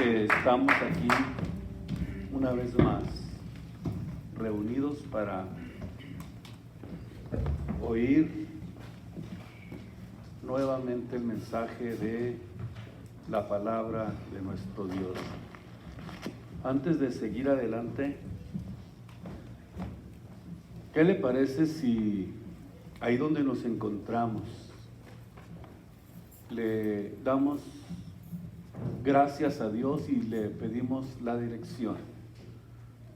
que estamos aquí una vez más reunidos para oír nuevamente el mensaje de la palabra de nuestro Dios. Antes de seguir adelante, ¿qué le parece si ahí donde nos encontramos le damos gracias a Dios y le pedimos la dirección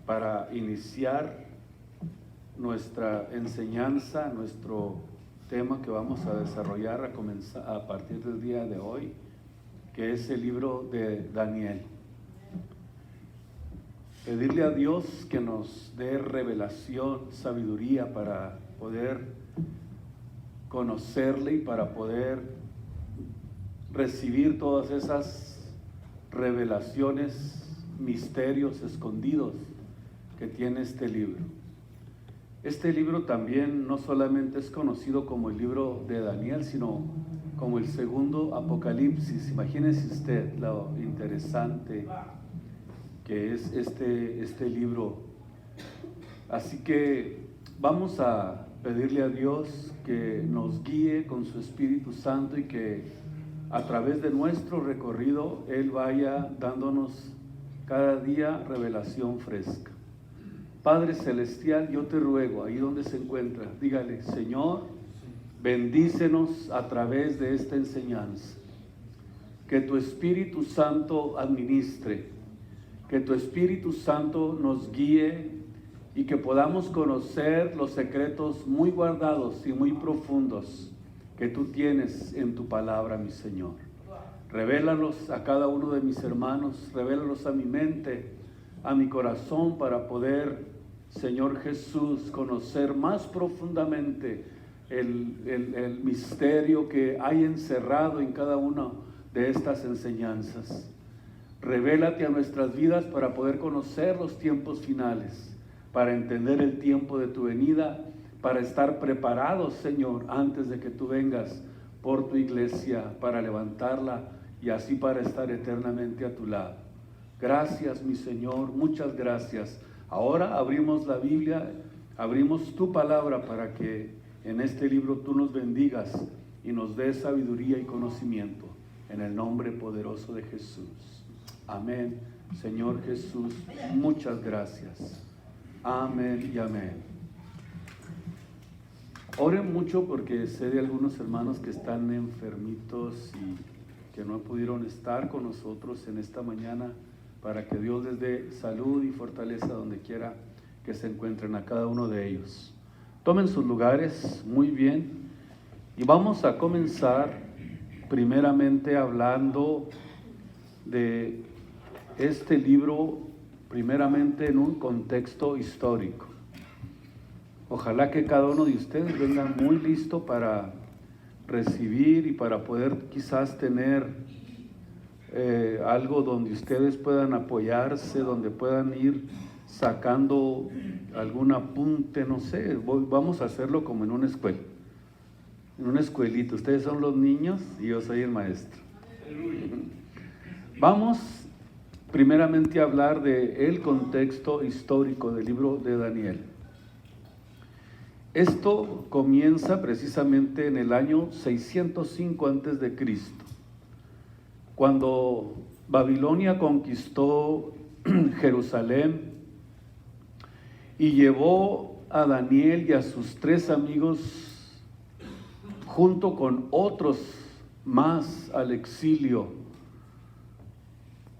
para iniciar nuestra enseñanza, nuestro tema que vamos a desarrollar a partir del día de hoy, que es el libro de Daniel? Pedirle a Dios que nos dé revelación, sabiduría para poder conocerle y para poder recibir todas esas revelaciones, misterios escondidos que tiene este libro. Este libro también no solamente es conocido como el libro de Daniel, sino como el segundo Apocalipsis. Imagínese usted lo interesante que es este libro. Así que vamos a pedirle a Dios que nos guíe con su Espíritu Santo y que a través de nuestro recorrido Él vaya dándonos cada día revelación fresca. Padre Celestial, yo te ruego, ahí donde se encuentra, dígale: Señor, bendícenos a través de esta enseñanza. Que tu Espíritu Santo administre, que tu Espíritu Santo nos guíe y que podamos conocer los secretos muy guardados y muy profundos que tú tienes en tu palabra, mi Señor. Revélalos a cada uno de mis hermanos, revélalos a mi mente, a mi corazón, para poder, Señor Jesús, conocer más profundamente el misterio que hay encerrado en cada una de estas enseñanzas. Revélate a nuestras vidas para poder conocer los tiempos finales, para entender el tiempo de tu venida, para estar preparados, Señor, antes de que tú vengas por tu iglesia, para levantarla y así para estar eternamente a tu lado. Gracias, mi Señor, muchas gracias. Ahora abrimos la Biblia, abrimos tu palabra para que en este libro tú nos bendigas y nos des sabiduría y conocimiento. En el nombre poderoso de Jesús. Amén. Señor Jesús, muchas gracias. Amén y amén. Oren mucho porque sé de algunos hermanos que están enfermitos y que no pudieron estar con nosotros en esta mañana, para que Dios les dé salud y fortaleza donde quiera que se encuentren a cada uno de ellos. Tomen sus lugares, muy bien, y vamos a comenzar primeramente hablando de este libro, primeramente en un contexto histórico. Ojalá que cada uno de ustedes venga muy listo para recibir y para poder quizás tener algo donde ustedes puedan apoyarse, donde puedan ir sacando algún apunte, no sé. Vamos a hacerlo como en una escuela, en una escuelita. Ustedes son los niños y yo soy el maestro. Vamos primeramente a hablar del contexto histórico del libro de Daniel. Esto comienza precisamente en el año 605 a.C., cuando Babilonia conquistó Jerusalén y llevó a Daniel y a sus 3 amigos, junto con otros más, al exilio.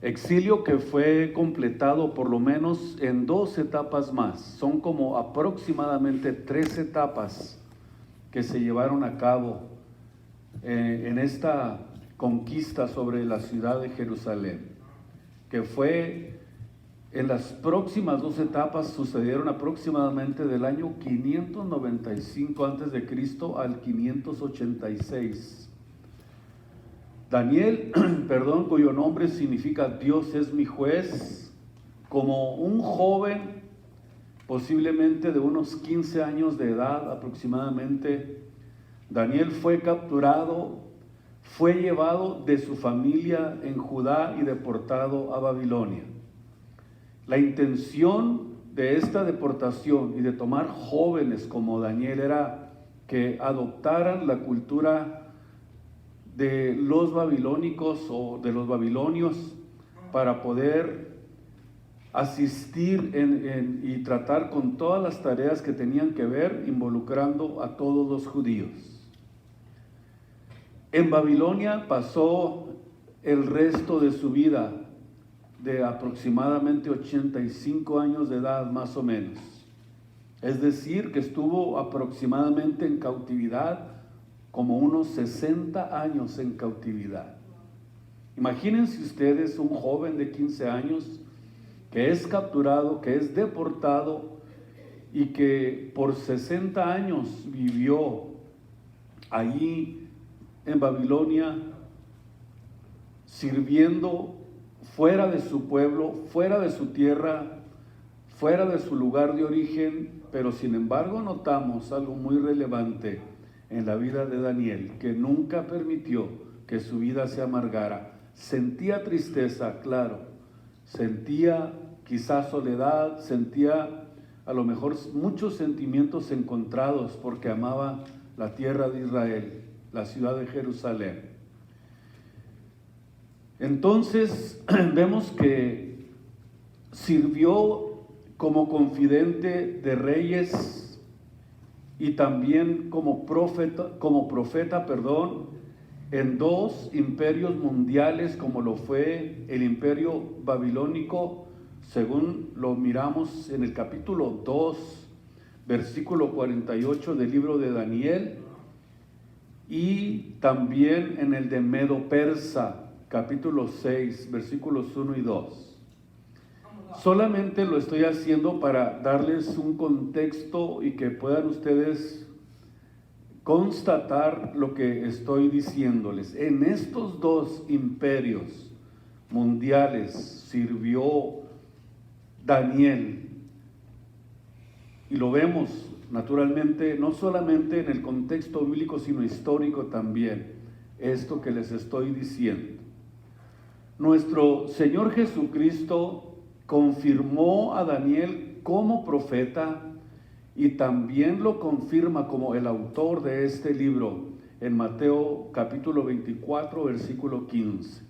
Exilio que fue completado por lo menos en 2 etapas más. Son como aproximadamente 3 etapas que se llevaron a cabo en esta conquista sobre la ciudad de Jerusalén, que fue en las próximas 2 etapas sucedieron aproximadamente del año 595 a.C. al 586. Daniel, cuyo nombre significa Dios es mi juez, como un joven, posiblemente de unos 15 años de edad aproximadamente, Daniel fue capturado, fue llevado de su familia en Judá y deportado a Babilonia. La intención de esta deportación y de tomar jóvenes como Daniel era que adoptaran la cultura de los babilónicos o de los babilonios para poder asistir y tratar con todas las tareas que tenían que ver involucrando a todos los judíos. En Babilonia pasó el resto de su vida, de aproximadamente 85 años de edad más o menos. Es decir, que estuvo aproximadamente en cautividad como unos 60 años en cautividad. Imagínense ustedes un joven de 15 años que es capturado, que es deportado y que por 60 años vivió allí en Babilonia sirviendo fuera de su pueblo, fuera de su tierra, fuera de su lugar de origen, pero sin embargo notamos algo muy relevante en la vida de Daniel, que nunca permitió que su vida se amargara. Sentía tristeza, claro, sentía quizás soledad, sentía a lo mejor muchos sentimientos encontrados porque amaba la tierra de Israel, la ciudad de Jerusalén. Entonces vemos que sirvió como confidente de reyes y también como profeta, en dos imperios mundiales, como lo fue el imperio babilónico, según lo miramos en el capítulo 2, versículo 48 del libro de Daniel, y también en el de Medo-Persa, capítulo 6, versículos 1 y 2. Solamente lo estoy haciendo para darles un contexto y que puedan ustedes constatar lo que estoy diciéndoles. En estos dos imperios mundiales sirvió Daniel, y lo vemos naturalmente no solamente en el contexto bíblico sino histórico también, esto que les estoy diciendo. Nuestro Señor Jesucristo confirmó a Daniel como profeta y también lo confirma como el autor de este libro en Mateo capítulo 24, versículo 15.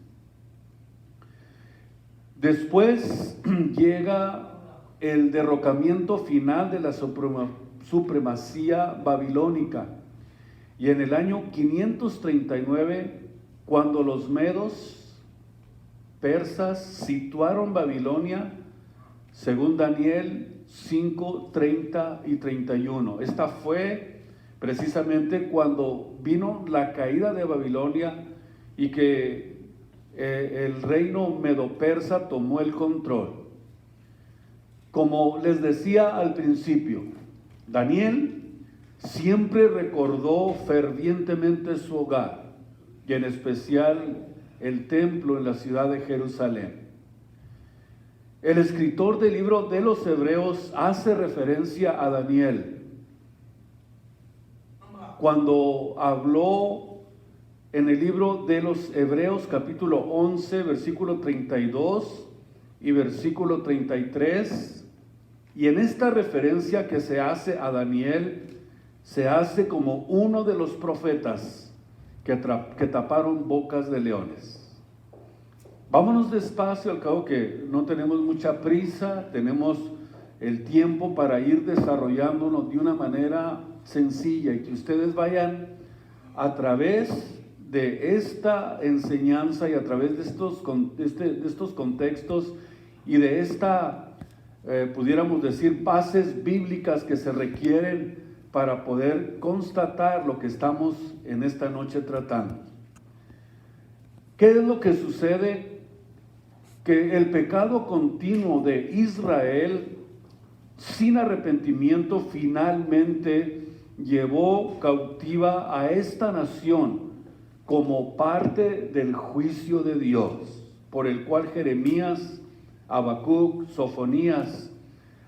Después llega el derrocamiento final de la supremacía babilónica, y en el año 539, cuando los medos persas situaron Babilonia, según Daniel 5, 30 y 31. Esta fue precisamente cuando vino la caída de Babilonia y que el reino medo-persa tomó el control. Como les decía al principio, Daniel siempre recordó fervientemente su hogar, y en especial el templo en la ciudad de Jerusalén. El escritor del libro de los Hebreos hace referencia a Daniel cuando habló en el libro de los Hebreos capítulo 11, versículo 32 y versículo 33, y en esta referencia que se hace a Daniel, se hace como uno de los profetas que taparon bocas de leones. Vámonos despacio, al cabo que no tenemos mucha prisa, tenemos el tiempo para ir desarrollándonos de una manera sencilla y que ustedes vayan a través de esta enseñanza y a través de estos contextos y de pudiéramos decir, bases bíblicas que se requieren para poder constatar lo que estamos en esta noche tratando. ¿Qué es lo que sucede? Que el pecado continuo de Israel, sin arrepentimiento, finalmente llevó cautiva a esta nación como parte del juicio de Dios, por el cual Jeremías, Habacuc, Sofonías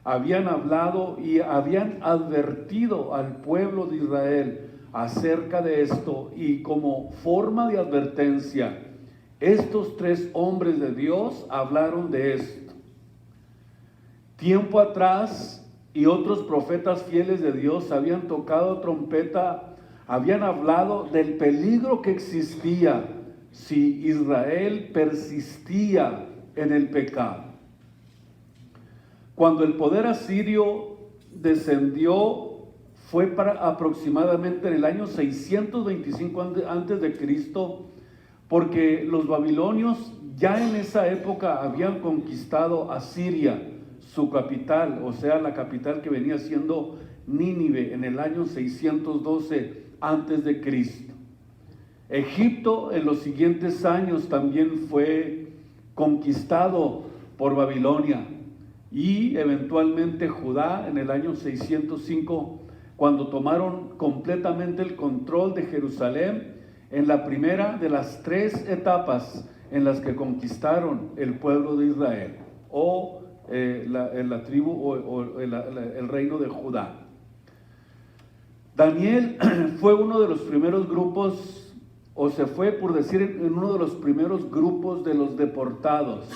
habían hablado y habían advertido al pueblo de Israel acerca de esto, y como forma de advertencia, estos 3 hombres de Dios hablaron de esto. Tiempo atrás, y otros profetas fieles de Dios habían tocado trompeta, habían hablado del peligro que existía si Israel persistía en el pecado. Cuando el poder asirio descendió, fue para aproximadamente en el año 625 antes de Cristo, porque los babilonios ya en esa época habían conquistado a Siria, su capital, o sea, la capital que venía siendo Nínive, en el año 612 antes de Cristo. Egipto en los siguientes años también fue conquistado por Babilonia, y eventualmente Judá en el año 605, cuando tomaron completamente el control de Jerusalén, en la primera de las 3 etapas en las que conquistaron el pueblo de Israel, o la tribu o el reino de Judá. Daniel fue uno de los primeros grupos, o se fue, por decir, en uno de los primeros grupos de los deportados.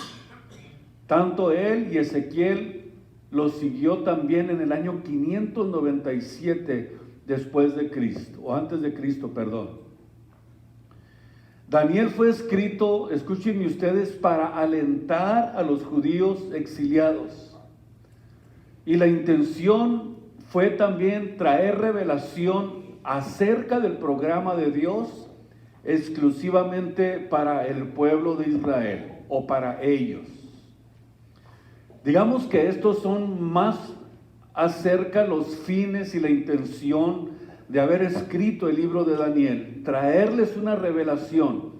Tanto él y Ezequiel lo siguió también en el año 597 después de Cristo, o antes de Cristo, perdón. Daniel fue escrito, escúchenme ustedes, para alentar a los judíos exiliados. Y la intención fue también traer revelación acerca del programa de Dios exclusivamente para el pueblo de Israel, o para ellos. Digamos que estos son más acerca los fines y la intención de haber escrito el libro de Daniel: traerles una revelación,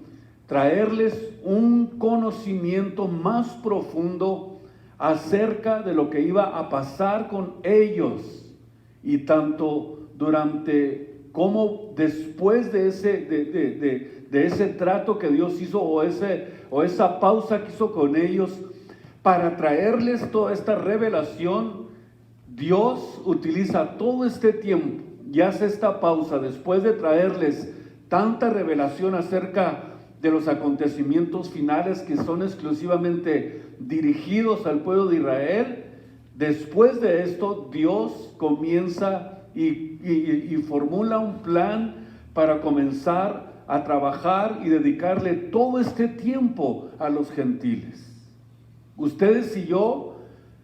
traerles un conocimiento más profundo acerca de lo que iba a pasar con ellos, y tanto durante como después de ese trato que Dios hizo, o esa pausa que hizo con ellos para traerles toda esta revelación. Dios utiliza todo este tiempo y hace esta pausa después de traerles tanta revelación acerca de los acontecimientos finales que son exclusivamente dirigidos al pueblo de Israel. Después de esto, Dios comienza y formula un plan para comenzar a trabajar y dedicarle todo este tiempo a los gentiles. Ustedes y yo,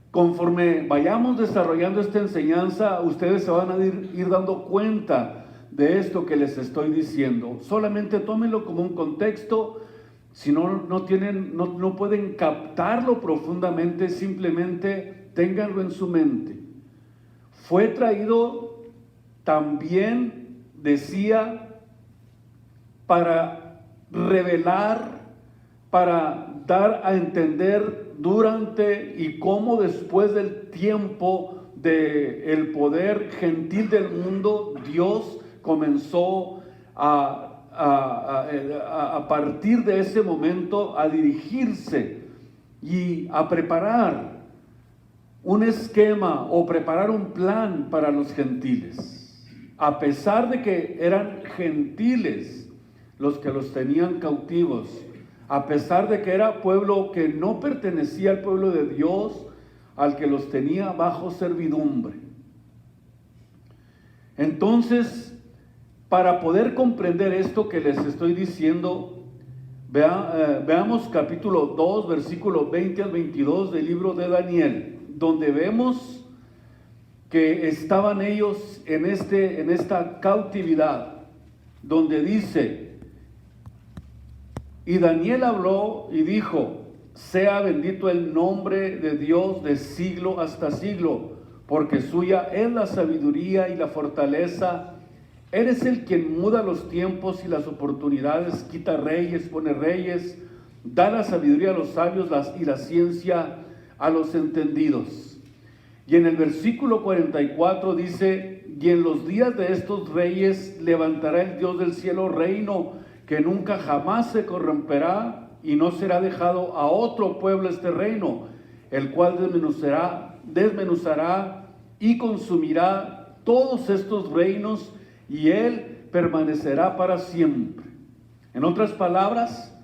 conforme vayamos desarrollando esta enseñanza, ustedes se van a ir dando cuenta de esto que les estoy diciendo. Solamente tómenlo como un contexto. Si no pueden captarlo profundamente, simplemente ténganlo en su mente. Fue traído también, decía, para revelar, para dar a entender durante y cómo después del tiempo del poder gentil del mundo, Dios comenzó a partir de ese momento a dirigirse y a preparar un esquema o preparar un plan para los gentiles. A pesar de que eran gentiles los que los tenían cautivos, a pesar de que era pueblo que no pertenecía al pueblo de Dios, al que los tenía bajo servidumbre. Entonces, para poder comprender esto que les estoy diciendo, veamos capítulo 2, versículo 20 al 22 del libro de Daniel, donde vemos que estaban ellos en esta cautividad, donde dice: y Daniel habló y dijo: sea bendito el nombre de Dios de siglo hasta siglo, porque suya es la sabiduría y la fortaleza. Eres el quien muda los tiempos y las oportunidades, quita reyes, pone reyes, da la sabiduría a los sabios y la ciencia a los entendidos. Y en el versículo 44 dice: y en los días de estos reyes levantará el Dios del cielo reino que nunca jamás se corromperá, y no será dejado a otro pueblo este reino, el cual desmenuzará y consumirá todos estos reinos, y él permanecerá para siempre. En otras palabras,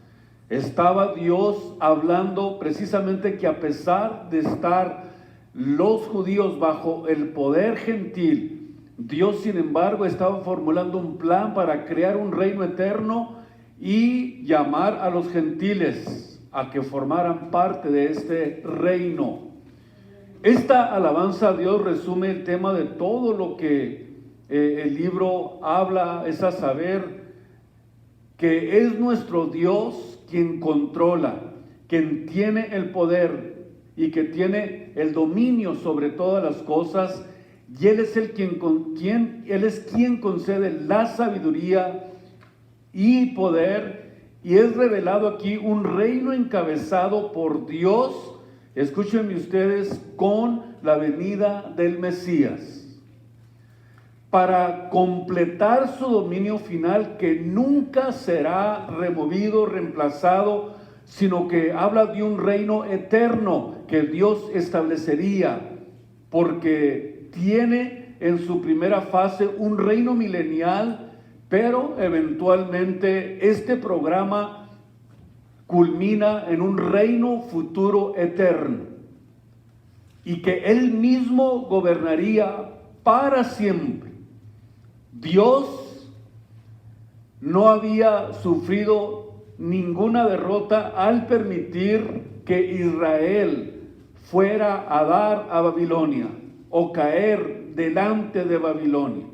estaba Dios hablando precisamente que a pesar de estar los judíos bajo el poder gentil, Dios sin embargo estaba formulando un plan para crear un reino eterno y llamar a los gentiles a que formaran parte de este reino. Esta alabanza a Dios resume el tema de todo lo que el libro habla, es a saber que es nuestro Dios quien controla, quien tiene el poder y que tiene el dominio sobre todas las cosas, y Él es quien concede la sabiduría y poder, y es revelado aquí un reino encabezado por Dios, escúchenme ustedes, con la venida del Mesías, para completar su dominio final que nunca será removido, reemplazado, sino que habla de un reino eterno que Dios establecería, porque tiene en su primera fase un reino milenial, pero eventualmente este programa culmina en un reino futuro eterno, y que Él mismo gobernaría para siempre. Dios no había sufrido ninguna derrota al permitir que Israel fuera a dar a Babilonia o caer delante de Babilonia,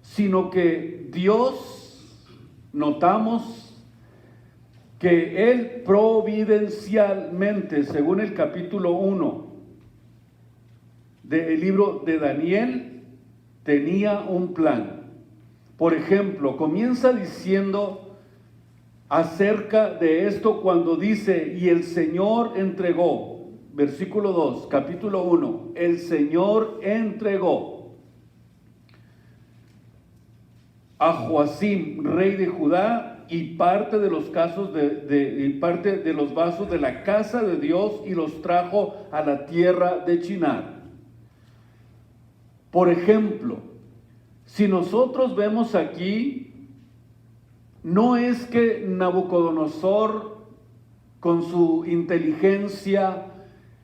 sino que Dios, notamos que Él providencialmente, según el capítulo 1 del libro de Daniel, tenía un plan. Por ejemplo, comienza diciendo acerca de esto cuando dice, y el Señor entregó, versículo 2, capítulo 1, el Señor entregó a Joacim, rey de Judá, y parte de los casos parte de los vasos de la casa de Dios, y los trajo a la tierra de Shinar. Por ejemplo, si nosotros vemos aquí, no es que Nabucodonosor, con su inteligencia,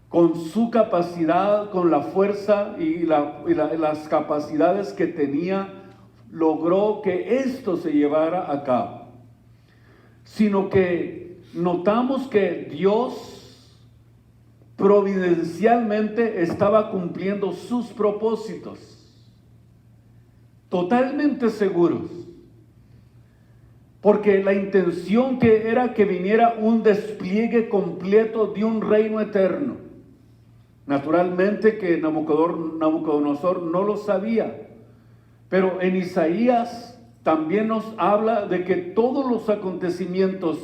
con su capacidad, con la fuerza y las capacidades que tenía, logró que esto se llevara a cabo, sino que notamos que Dios providencialmente estaba cumpliendo sus propósitos, totalmente seguros, porque la intención que era que viniera un despliegue completo de un reino eterno. Naturalmente que Nabucodonosor no lo sabía, pero en Isaías también nos habla de que todos los acontecimientos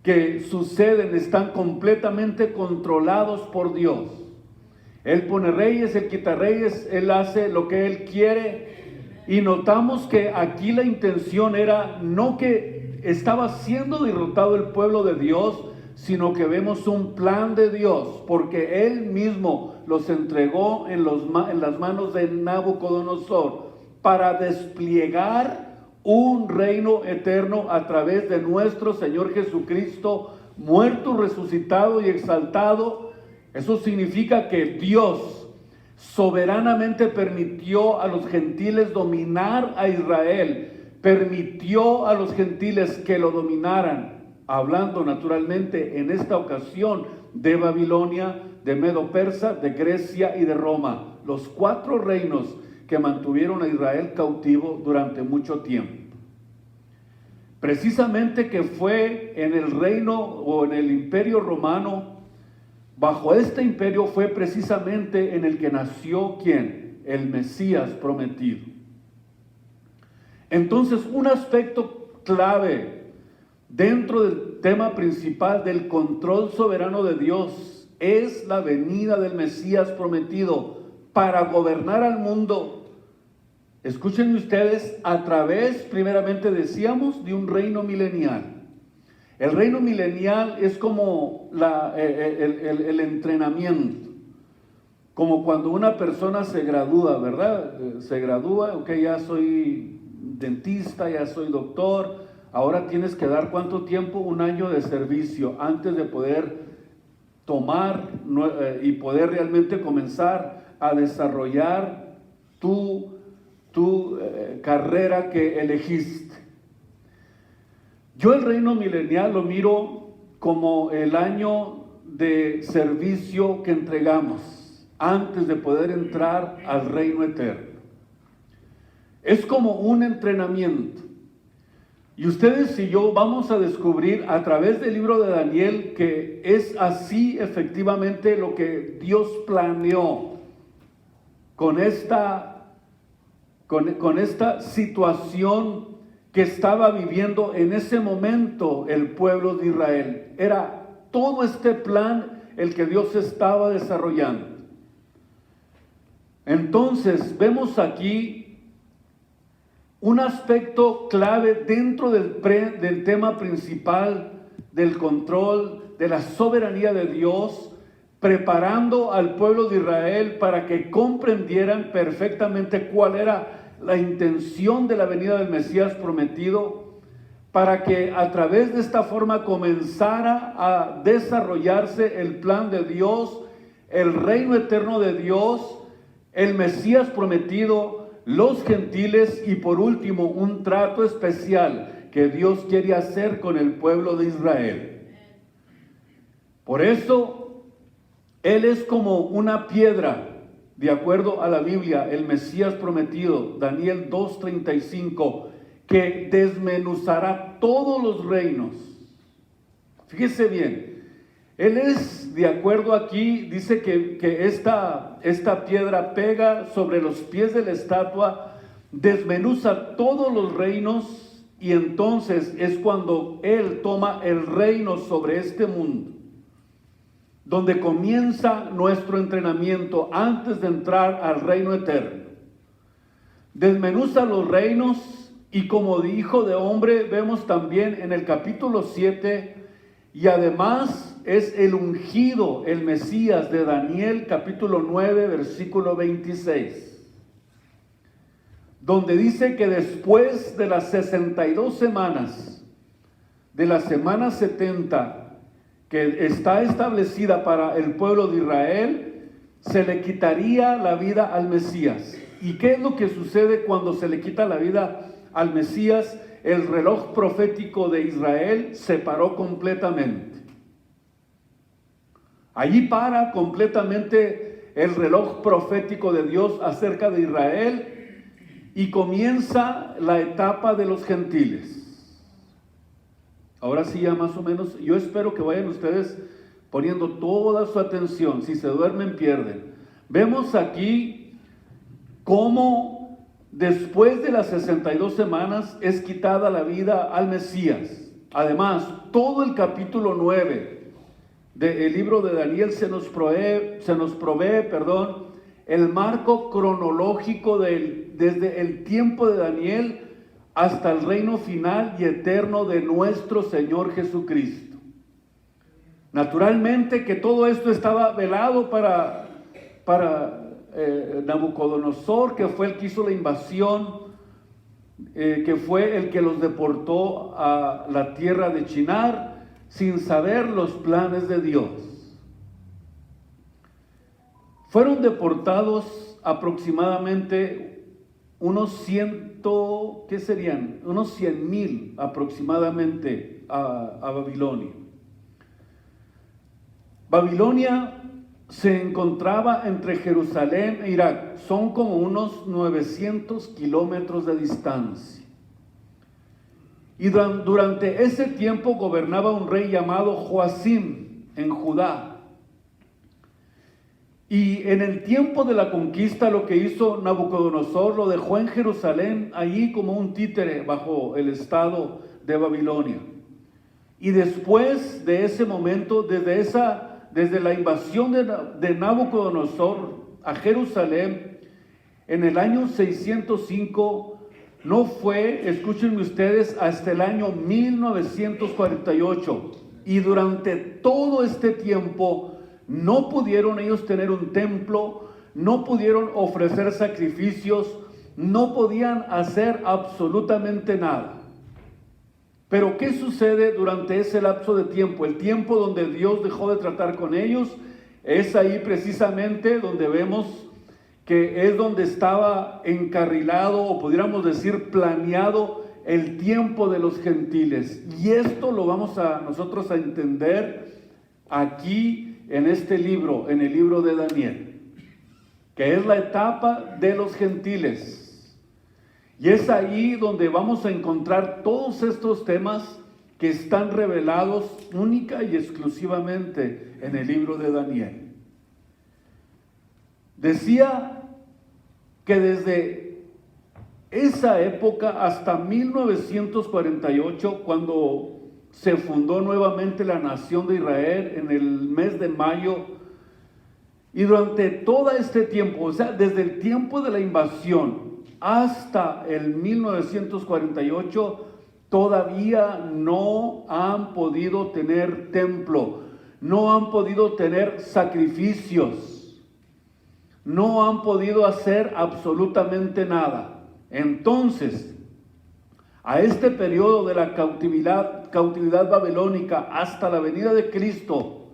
que suceden están completamente controlados por Dios. Él pone reyes, Él quita reyes, Él hace lo que Él quiere. Y notamos que aquí la intención era no que estaba siendo derrotado el pueblo de Dios, sino que vemos un plan de Dios, porque Él mismo los entregó en las manos de Nabucodonosor para desplegar un reino eterno a través de nuestro Señor Jesucristo, muerto, resucitado y exaltado. Eso significa que Dios soberanamente permitió a los gentiles dominar a Israel, permitió a los gentiles que lo dominaran, hablando naturalmente en esta ocasión de Babilonia, de Medo-Persa, de Grecia y de Roma, los 4 reinos que mantuvieron a Israel cautivo durante mucho tiempo. Precisamente que fue en el reino o en el imperio romano, bajo este imperio fue precisamente en el que nació ¿quién? El Mesías prometido. Entonces, un aspecto clave dentro del tema principal del control soberano de Dios es la venida del Mesías prometido para gobernar al mundo. Escuchen ustedes, a través, primeramente decíamos, de un reino milenial. El reino milenial es como el entrenamiento, como cuando una persona se gradúa, ¿verdad? Se gradúa, ok, ya soy dentista, ya soy doctor. Ahora tienes que dar ¿cuánto tiempo? 1 año de servicio antes de poder tomar y poder realmente comenzar a desarrollar tu carrera que elegiste. Yo el reino milenial lo miro como el año de servicio que entregamos antes de poder entrar al reino eterno. Es como un entrenamiento. Y ustedes y yo vamos a descubrir a través del libro de Daniel que es así efectivamente lo que Dios planeó con esta situación que estaba viviendo en ese momento el pueblo de Israel. Era todo este plan el que Dios estaba desarrollando. Entonces vemos aquí un aspecto clave dentro del tema principal del control, de la soberanía de Dios, preparando al pueblo de Israel para que comprendieran perfectamente cuál era la intención de la venida del Mesías prometido, para que a través de esta forma comenzara a desarrollarse el plan de Dios, el reino eterno de Dios, el Mesías prometido, los gentiles y por último un trato especial que Dios quiere hacer con el pueblo de Israel. Por eso Él es como una piedra, de acuerdo a la Biblia, el Mesías prometido, Daniel 2:35, que desmenuzará todos los reinos. Fíjese bien, Él es, de acuerdo aquí, dice que esta piedra pega sobre los pies de la estatua, desmenuza todos los reinos, y entonces es cuando Él toma el reino sobre este mundo, donde comienza nuestro entrenamiento antes de entrar al reino eterno. Desmenuza los reinos, y como hijo de hombre vemos también en el capítulo 7, y además es el ungido, el Mesías de Daniel capítulo 9 versículo 26, donde dice que después de las 62 semanas, de la semana 70, que está establecida para el pueblo de Israel, se le quitaría la vida al Mesías. ¿Y qué es lo que sucede cuando se le quita la vida al Mesías? El reloj profético de Israel se paró completamente. Allí para completamente el reloj profético de Dios acerca de Israel y comienza la etapa de los gentiles. Ahora sí, ya más o menos, yo espero que vayan ustedes poniendo toda su atención. Si se duermen, pierden. Vemos aquí cómo después de las 62 semanas es quitada la vida al Mesías. Además, todo el capítulo 9 del libro de Daniel se nos provee, el marco cronológico desde el tiempo de Daniel hasta el reino final y eterno de nuestro Señor Jesucristo. Naturalmente que todo esto estaba velado para Nabucodonosor, que fue el que hizo la invasión, que fue el que los deportó a la tierra de Shinar, sin saber los planes de Dios. Fueron deportados aproximadamente unos 100,000 aproximadamente a Babilonia. Babilonia se encontraba entre Jerusalén e Irak. Son como unos 900 kilómetros de distancia. Y durante ese tiempo gobernaba un rey llamado Joacim en Judá. Y en el tiempo de la conquista, lo que hizo Nabucodonosor, lo dejó en Jerusalén, allí como un títere bajo el estado de Babilonia. Y después de ese momento, desde la invasión de Nabucodonosor a Jerusalén, en el año 605, no fue, escúchenme ustedes, hasta el año 1948. Y durante todo este tiempo no pudieron ellos tener un templo, no pudieron ofrecer sacrificios, no podían hacer absolutamente nada. Pero ¿qué sucede durante ese lapso de tiempo? El tiempo donde Dios dejó de tratar con ellos, es ahí precisamente donde vemos que es donde estaba encarrilado, o pudiéramos decir planeado, el tiempo de los gentiles. Y esto lo vamos a nosotros a entender aquí en este libro, en el libro de Daniel, que es la etapa de los gentiles. Y es ahí donde vamos a encontrar todos estos temas que están revelados única y exclusivamente en el libro de Daniel. Decía que desde esa época hasta 1948, cuando se fundó nuevamente la nación de Israel en el mes de mayo, y durante todo este tiempo, o sea, desde el tiempo de la invasión hasta el 1948, todavía no han podido tener templo, no han podido tener sacrificios, no han podido hacer absolutamente nada. Entonces, a este periodo de la cautividad babilónica hasta la venida de Cristo,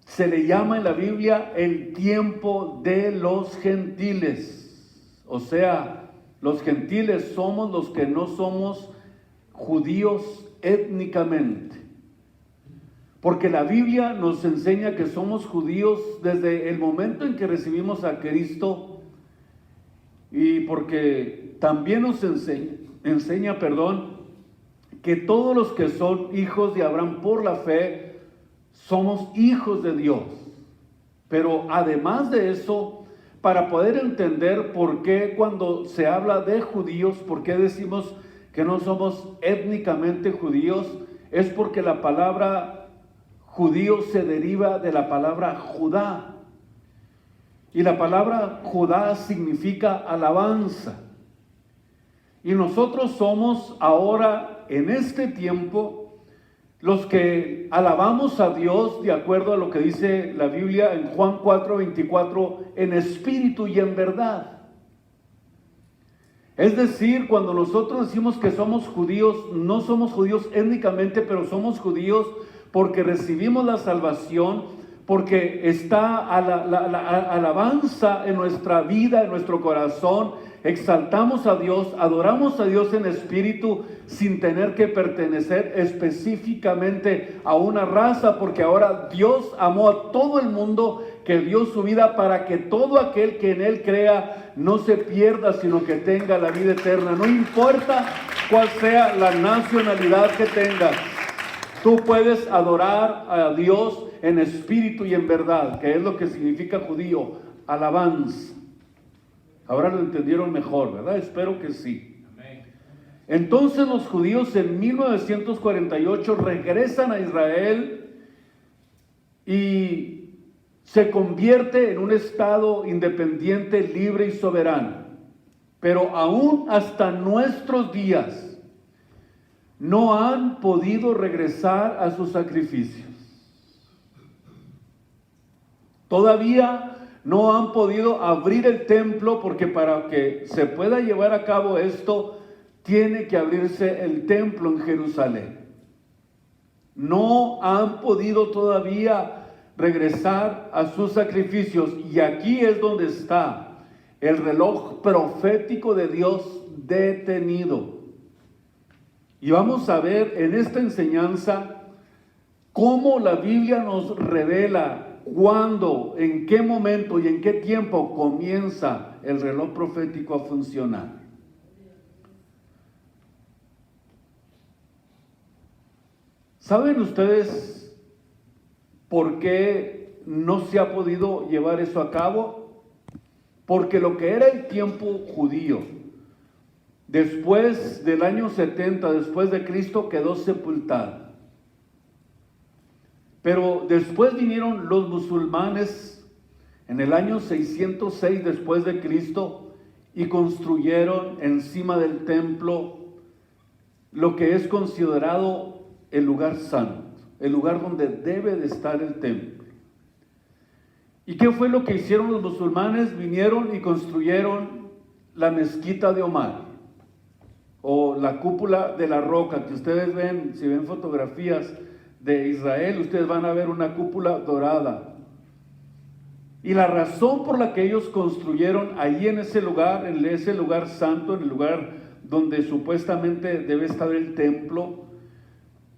se le llama en la Biblia el tiempo de los gentiles. O sea, los gentiles somos los que no somos judíos étnicamente. Porque la Biblia nos enseña que somos judíos desde el momento en que recibimos a Cristo, y porque también nos enseña, que todos los que son hijos de Abraham por la fe somos hijos de Dios. Pero además de eso, para poder entender por qué cuando se habla de judíos, por qué decimos que no somos étnicamente judíos, es porque la palabra judío se deriva de la palabra Judá. Y la palabra Judá significa alabanza. Y nosotros somos ahora, en este tiempo, los que alabamos a Dios de acuerdo a lo que dice la Biblia en Juan 4:24, en espíritu y en verdad. Es decir, cuando nosotros decimos que somos judíos, no somos judíos étnicamente, pero somos judíos porque recibimos la salvación, porque está la alabanza en nuestra vida, en nuestro corazón. Exaltamos a Dios, adoramos a Dios en espíritu sin tener que pertenecer específicamente a una raza, porque ahora Dios amó a todo el mundo, que dio su vida para que todo aquel que en Él crea no se pierda, sino que tenga la vida eterna. No importa cuál sea la nacionalidad que tengas, tú puedes adorar a Dios en espíritu y en verdad, que es lo que significa judío, alabanza. Ahora lo entendieron mejor, ¿verdad? Espero que sí. Entonces los judíos en 1948 regresan a Israel y se convierte en un estado independiente, libre y soberano. Pero aún hasta nuestros días no han podido regresar a sus sacrificios. Todavía no han podido abrir el templo, porque para que se pueda llevar a cabo esto, tiene que abrirse el templo en Jerusalén. No han podido todavía regresar a sus sacrificios, y aquí es donde está el reloj profético de Dios detenido. Y vamos a ver en esta enseñanza cómo la Biblia nos revela cuándo, en qué momento y en qué tiempo comienza el reloj profético a funcionar. ¿Saben ustedes por qué no se ha podido llevar eso a cabo? Porque lo que era el tiempo judío, después del año 70 después de Cristo, quedó sepultado. Pero después vinieron los musulmanes en el año 606 después de Cristo y construyeron encima del templo lo que es considerado el lugar santo, el lugar donde debe de estar el templo. ¿Y qué fue lo que hicieron los musulmanes? Vinieron y construyeron la mezquita de Omar o la cúpula de la roca que ustedes ven, si ven fotografías de Israel, ustedes van a ver una cúpula dorada. Y la razón por la que ellos construyeron ahí en ese lugar santo, en el lugar donde supuestamente debe estar el templo,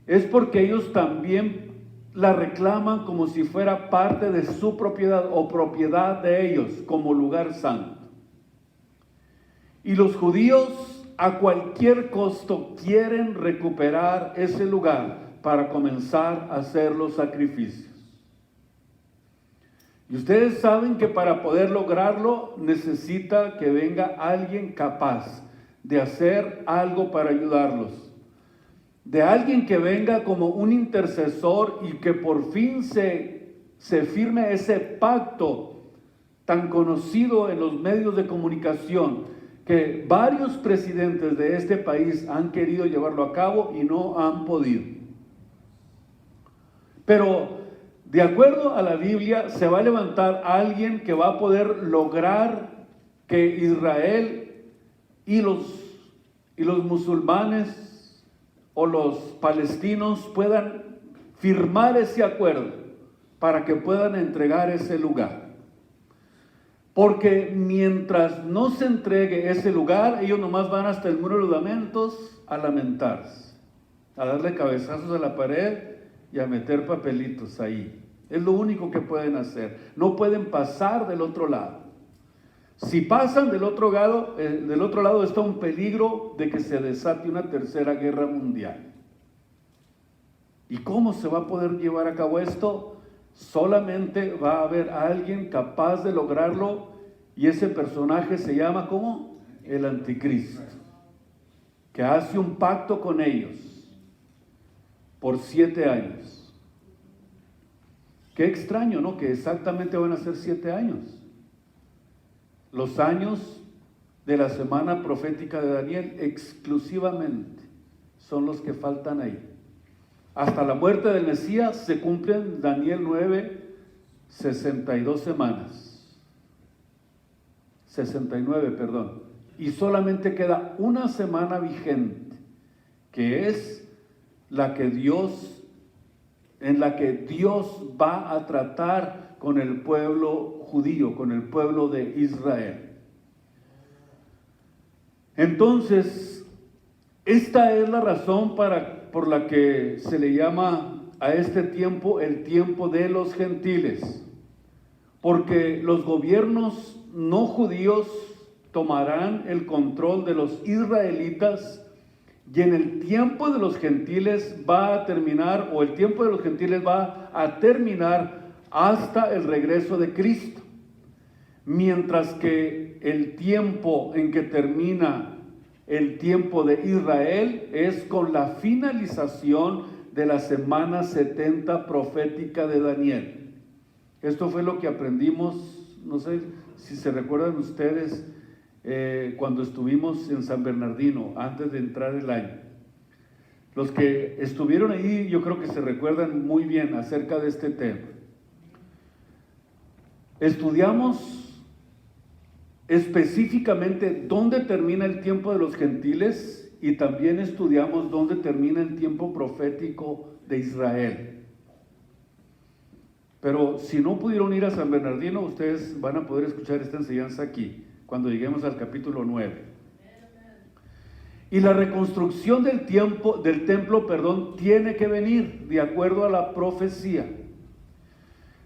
es porque ellos también la reclaman como si fuera parte de su propiedad o propiedad de ellos como lugar santo. Y los judíos a cualquier costo quieren recuperar ese lugar para comenzar a hacer los sacrificios. Y ustedes saben que para poder lograrlo necesita que venga alguien capaz de hacer algo para ayudarlos. De alguien que venga como un intercesor y que por fin se firme ese pacto tan conocido en los medios de comunicación, que varios presidentes de este país han querido llevarlo a cabo y no han podido. Pero de acuerdo a la Biblia, se va a levantar alguien que va a poder lograr que Israel y los musulmanes o los palestinos puedan firmar ese acuerdo para que puedan entregar ese lugar. Porque mientras no se entregue ese lugar, ellos nomás van hasta el muro de los lamentos a lamentarse, a darle cabezazos a la pared y a meter papelitos ahí. Es lo único que pueden hacer. No pueden pasar del otro lado. Si pasan del otro lado está un peligro de que se desate una tercera guerra mundial. ¿Y cómo se va a poder llevar a cabo esto? Solamente va a haber alguien capaz de lograrlo, y ese personaje se llama ¿cómo? El anticristo, que hace un pacto con ellos por 7 años. Qué extraño, ¿no? Que exactamente van a ser 7 años. Los años de la semana profética de Daniel exclusivamente son los que faltan ahí. Hasta la muerte del Mesías se cumplen, Daniel 9, 62 semanas. 69, perdón. Y solamente queda una semana vigente, que es en la que Dios va a tratar con el pueblo judío, con el pueblo de Israel. Entonces, esta es la razón por la que se le llama a este tiempo el tiempo de los gentiles, porque los gobiernos no judíos tomarán el control de los israelitas, y en el tiempo de los gentiles va a terminar, o el tiempo de los gentiles va a terminar hasta el regreso de Cristo. Mientras que el tiempo en que termina el tiempo de Israel es con la finalización de la semana 70 profética de Daniel. Esto fue lo que aprendimos, no sé si se recuerdan ustedes, cuando estuvimos en San Bernardino, antes de entrar el año. Los que estuvieron ahí, yo creo que se recuerdan muy bien acerca de este tema. Estudiamos específicamente dónde termina el tiempo de los gentiles y también estudiamos dónde termina el tiempo profético de Israel. Pero si no pudieron ir a San Bernardino, ustedes van a poder escuchar esta enseñanza aquí, cuando lleguemos al capítulo 9. Y la reconstrucción del templo, tiene que venir de acuerdo a la profecía.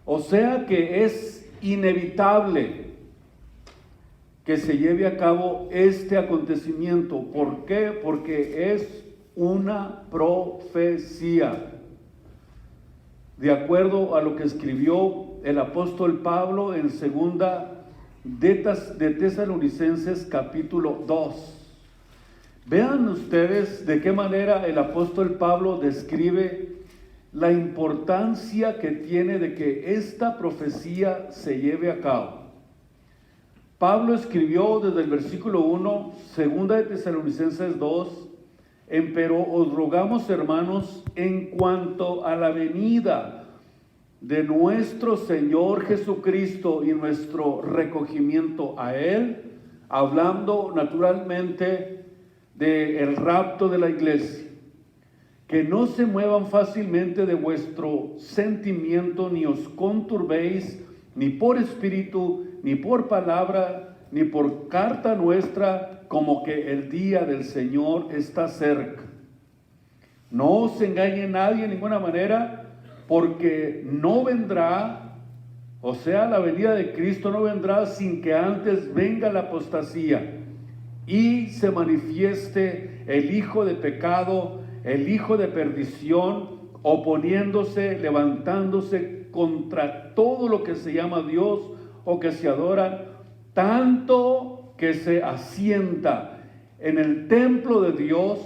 O sea que es inevitable que se lleve a cabo este acontecimiento. ¿Por qué? Porque es una profecía. De acuerdo a lo que escribió el apóstol Pablo en segunda de Tesalonicenses capítulo 2. Vean ustedes de qué manera el apóstol Pablo describe la importancia que tiene de que esta profecía se lleve a cabo. Pablo escribió desde el versículo 1, segunda de Tesalonicenses 2, empero os rogamos, hermanos, en cuanto a la venida de nuestro Señor Jesucristo y nuestro recogimiento a Él, hablando naturalmente del rapto de la iglesia. Que no se muevan fácilmente de vuestro sentimiento, ni os conturbéis, ni por espíritu, ni por palabra, ni por carta nuestra, como que el día del Señor está cerca. No os engañe nadie en ninguna manera, porque no vendrá, o sea, la venida de Cristo no vendrá sin que antes venga la apostasía y se manifieste el hijo de pecado, el hijo de perdición, oponiéndose, levantándose contra todo lo que se llama Dios o que se adora, tanto que se asienta en el templo de Dios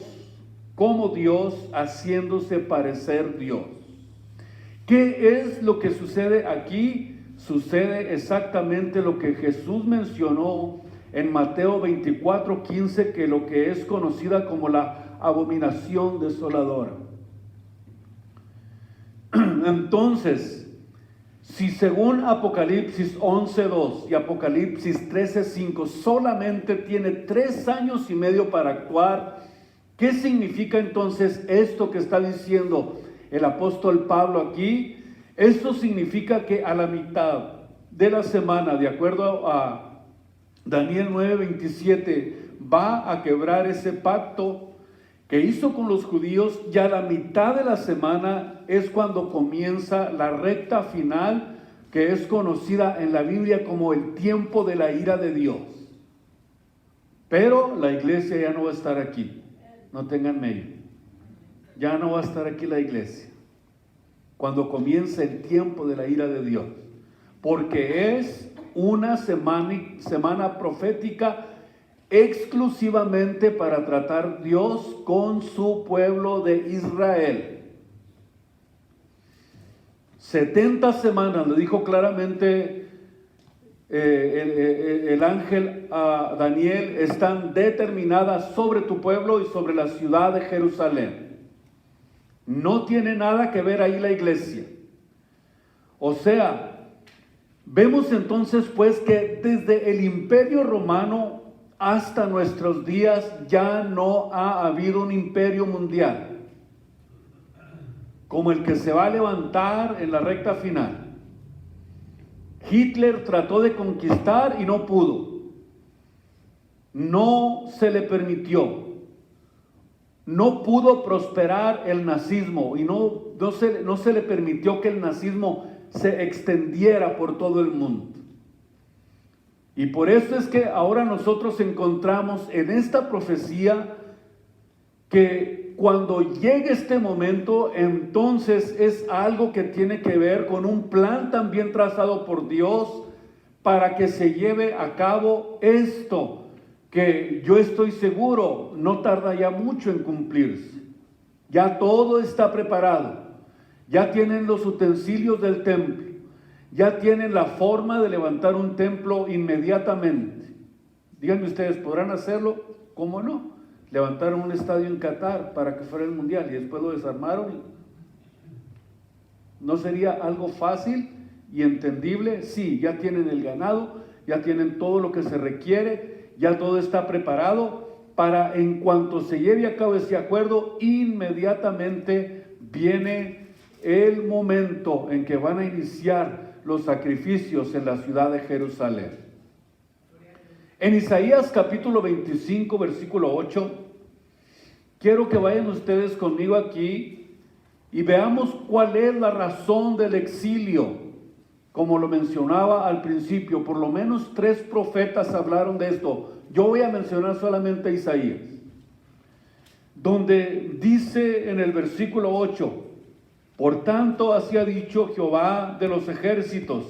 como Dios, haciéndose parecer Dios. ¿Qué es lo que sucede aquí? Sucede exactamente lo que Jesús mencionó en Mateo 24:15, que lo que es conocida como la abominación desoladora. Entonces, si según Apocalipsis 11:2 y Apocalipsis 13:5 solamente tiene 3 años y medio para actuar, ¿qué significa entonces esto que está diciendo el apóstol Pablo aquí? Esto significa que a la mitad de la semana, de acuerdo a Daniel 9:27, va a quebrar ese pacto que hizo con los judíos. Ya la mitad de la semana es cuando comienza la recta final, que es conocida en la Biblia como el tiempo de la ira de Dios. Pero la iglesia ya no va a estar aquí, no tengan medio, ya no va a estar aquí la iglesia cuando comienza el tiempo de la ira de Dios, porque es una semana profética exclusivamente para tratar Dios con su pueblo de Israel. 70 semanas, le dijo claramente el ángel a Daniel, están determinadas sobre tu pueblo y sobre la ciudad de Jerusalén. No tiene nada que ver ahí la iglesia. O sea, vemos entonces pues que desde el Imperio Romano hasta nuestros días ya no ha habido un imperio mundial como el que se va a levantar en la recta final. Hitler trató de conquistar y no pudo. No se le permitió. No pudo prosperar el nazismo y no se le permitió que el nazismo se extendiera por todo el mundo. Y por eso es que ahora nosotros encontramos en esta profecía que cuando llegue este momento, entonces es algo que tiene que ver con un plan también trazado por Dios para que se lleve a cabo esto, que yo estoy seguro no tarda ya mucho en cumplirse. Ya todo está preparado, ya tienen los utensilios del templo, ya tienen la forma de levantar un templo inmediatamente. Díganme ustedes, ¿podrán hacerlo? ¿Cómo no? Levantaron un estadio en Qatar para que fuera el mundial y después lo desarmaron. ¿No sería algo fácil y entendible? Sí, ya tienen el ganado, ya tienen todo lo que se requiere, ya todo está preparado para, en cuanto se lleve a cabo ese acuerdo, inmediatamente viene el momento en que van a iniciar los sacrificios en la ciudad de Jerusalén. En Isaías capítulo 25, versículo 8, quiero que vayan ustedes conmigo aquí y veamos cuál es la razón del exilio. Como lo mencionaba al principio, por lo menos 3 profetas hablaron de esto. Yo voy a mencionar solamente a Isaías, donde dice en el versículo 8, por tanto así ha dicho Jehová de los ejércitos,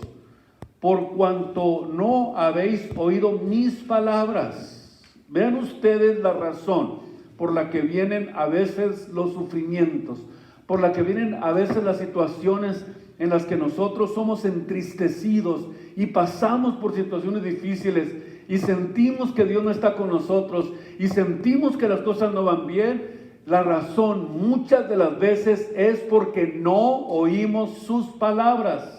por cuanto no habéis oído mis palabras. Vean ustedes la razón por la que vienen a veces los sufrimientos, por la que vienen a veces las situaciones en las que nosotros somos entristecidos y pasamos por situaciones difíciles y sentimos que Dios no está con nosotros y sentimos que las cosas no van bien. La razón muchas de las veces es porque no oímos sus palabras,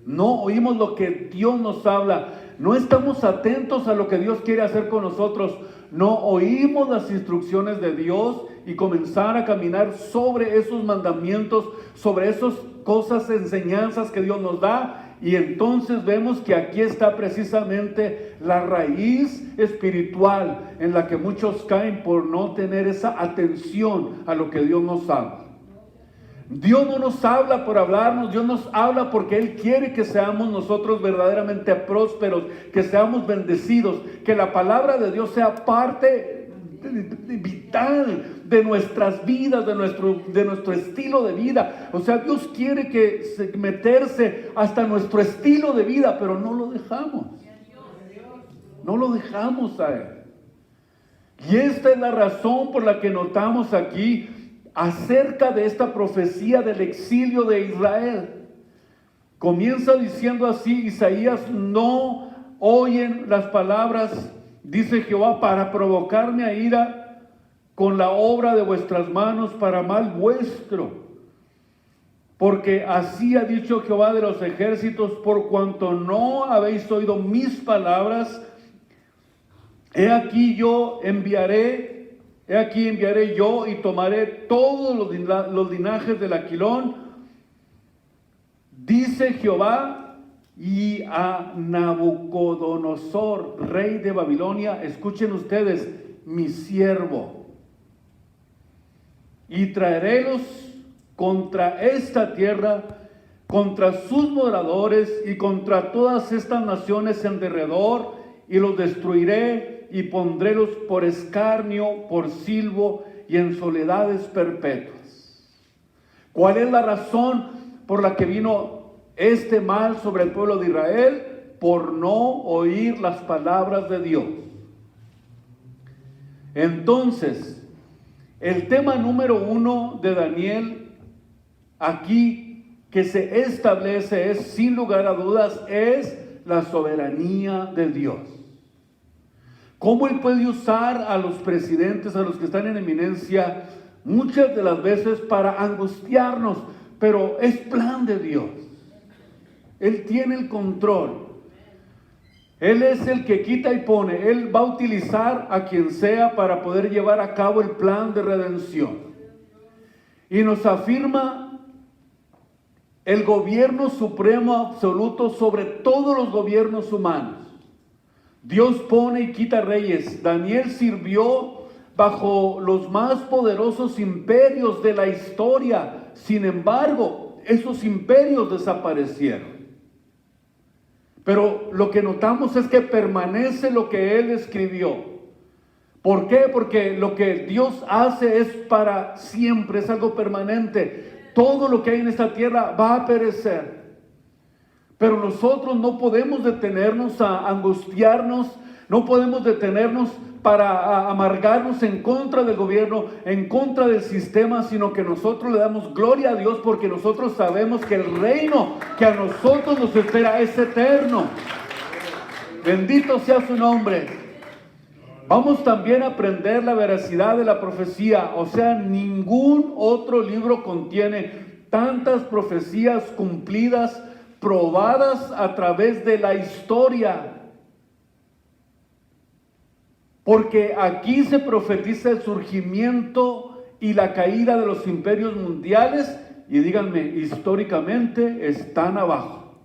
no oímos lo que Dios nos habla, no estamos atentos a lo que Dios quiere hacer con nosotros, no oímos las instrucciones de Dios y comenzar a caminar sobre esos mandamientos, sobre esas cosas, enseñanzas que Dios nos da. Y entonces vemos que aquí está precisamente la raíz espiritual en la que muchos caen por no tener esa atención a lo que Dios nos habla. Dios no nos habla por hablarnos, Dios nos habla porque Él quiere que seamos nosotros verdaderamente prósperos, que seamos bendecidos, que la palabra de Dios sea parte vital de nuestras vidas, de nuestro estilo de vida. O sea, Dios quiere meterse hasta nuestro estilo de vida, pero no lo dejamos. No lo dejamos a Él. Y esta es la razón por la que notamos aquí acerca de esta profecía del exilio de Israel. Comienza diciendo así Isaías: no oyen las palabras, dice Jehová, para provocarme a ira con la obra de vuestras manos para mal vuestro. Porque así ha dicho Jehová de los ejércitos: por cuanto no habéis oído mis palabras, he aquí enviaré yo y tomaré todos los linajes del Aquilón, dice Jehová, y a Nabucodonosor, rey de Babilonia, escuchen ustedes, mi siervo, y traerélos contra esta tierra, contra sus moradores y contra todas estas naciones en derredor, y los destruiré y pondrélos por escarnio, por silbo y en soledades perpetuas. ¿Cuál es la razón por la que vino este mal sobre el pueblo de Israel? Por no oír las palabras de Dios. Entonces, el tema número 1 de Daniel aquí que se establece es, sin lugar a dudas, es la soberanía de Dios. ¿Cómo Él puede usar a los presidentes, a los que están en eminencia, muchas de las veces para angustiarnos? Pero es plan de Dios. Él tiene el control. Él es el que quita y pone. Él va a utilizar a quien sea para poder llevar a cabo el plan de redención. Y nos afirma el gobierno supremo absoluto sobre todos los gobiernos humanos. Dios pone y quita reyes. Daniel sirvió bajo los más poderosos imperios de la historia. Sin embargo, esos imperios desaparecieron. Pero lo que notamos es que permanece lo que Él escribió. ¿Por qué? Porque lo que Dios hace es para siempre, es algo permanente. Todo lo que hay en esta tierra va a perecer. Pero nosotros no podemos detenernos a angustiarnos, no podemos detenernos para amargarnos en contra del gobierno, en contra del sistema, sino que nosotros le damos gloria a Dios porque nosotros sabemos que el reino que a nosotros nos espera es eterno. Bendito sea su nombre. Vamos también a aprender la veracidad de la profecía. O sea, ningún otro libro contiene tantas profecías cumplidas, probadas a través de la historia. Porque aquí se profetiza el surgimiento y la caída de los imperios mundiales, y díganme, históricamente están abajo.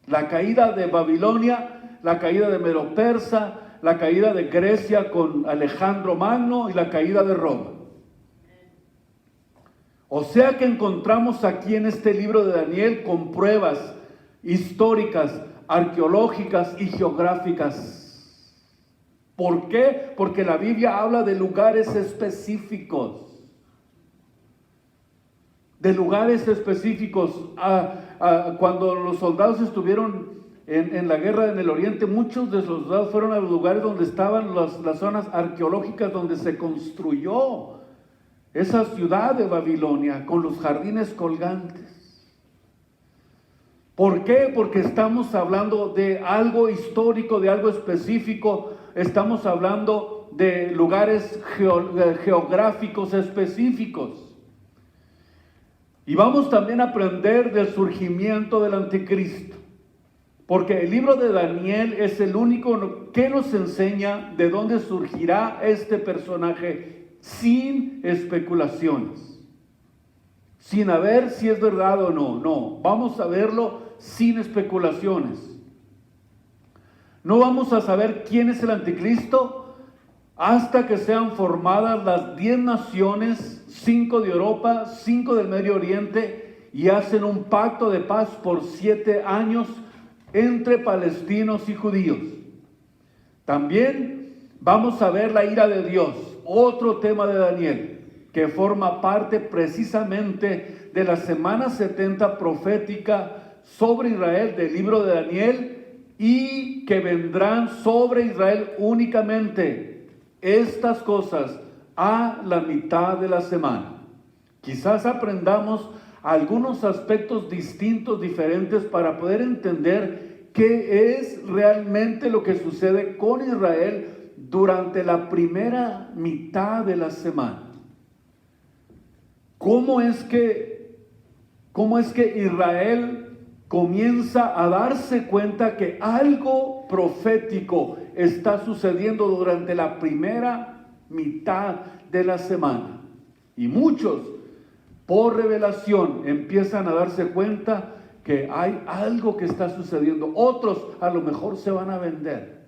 La caída de Babilonia, la caída de Medo-Persa, la caída de Grecia con Alejandro Magno y la caída de Roma. O sea que encontramos aquí en este libro de Daniel con pruebas históricas, arqueológicas y geográficas. ¿Por qué? Porque la Biblia habla de lugares específicos. De lugares específicos. Cuando los soldados estuvieron en la guerra en el oriente, muchos de los soldados fueron a los lugares donde estaban las zonas arqueológicas donde se construyó esa ciudad de Babilonia con los jardines colgantes. ¿Por qué? Porque estamos hablando de algo histórico, de algo específico. Estamos hablando de lugares geográficos específicos. Y vamos también a aprender del surgimiento del anticristo. Porque el libro de Daniel es el único que nos enseña de dónde surgirá este personaje sin especulaciones, sin ver si es verdad o no. No, vamos a verlo sin especulaciones. No vamos a saber quién es el anticristo hasta que sean formadas las 10 naciones, 5 de Europa, 5 del Medio Oriente, y hacen un pacto de paz por 7 años entre palestinos y judíos. También vamos a ver la ira de Dios, otro tema de Daniel, que forma parte precisamente de la semana 70 profética sobre Israel del libro de Daniel, y que vendrán sobre Israel únicamente estas cosas a la mitad de la semana. Quizás aprendamos algunos aspectos distintos, diferentes, para poder entender qué es realmente lo que sucede con Israel durante la primera mitad de la semana. ¿Cómo es que Israel comienza a darse cuenta que algo profético está sucediendo durante la primera mitad de la semana? Y muchos, por revelación, empiezan a darse cuenta que hay algo que está sucediendo. Otros a lo mejor se van a vender.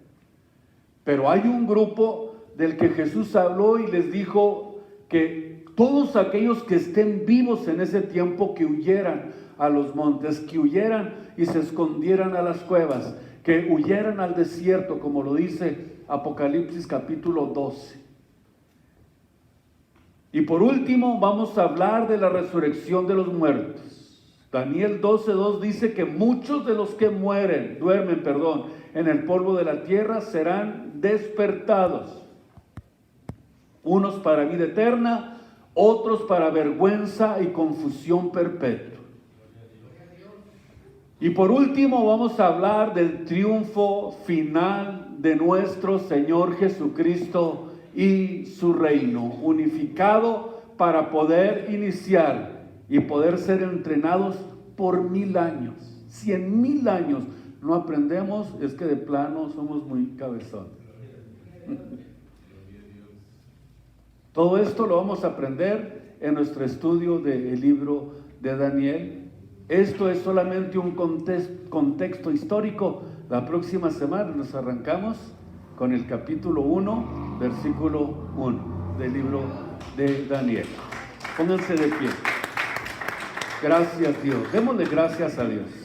Pero hay un grupo del que Jesús habló y les dijo que todos aquellos que estén vivos en ese tiempo, que huyeran a los montes, que huyeran y se escondieran a las cuevas, que huyeran al desierto, como lo dice Apocalipsis capítulo 12. Y por último vamos a hablar de la resurrección de los muertos. Daniel 12:2 dice que muchos de los que duermen en el polvo de la tierra serán despertados. Unos para vida eterna, otros para vergüenza y confusión perpetua. Y por último vamos a hablar del triunfo final de nuestro Señor Jesucristo y su reino, unificado para poder iniciar y poder ser entrenados por 1000 años. Si en 1000 años no aprendemos, es que de plano somos muy cabezones. Todo esto lo vamos a aprender en nuestro estudio del libro de Daniel. Esto es solamente un contexto histórico. La próxima semana nos arrancamos con el capítulo 1, versículo 1 del libro de Daniel. Pónganse de pie. Gracias, Dios. Démosle gracias a Dios.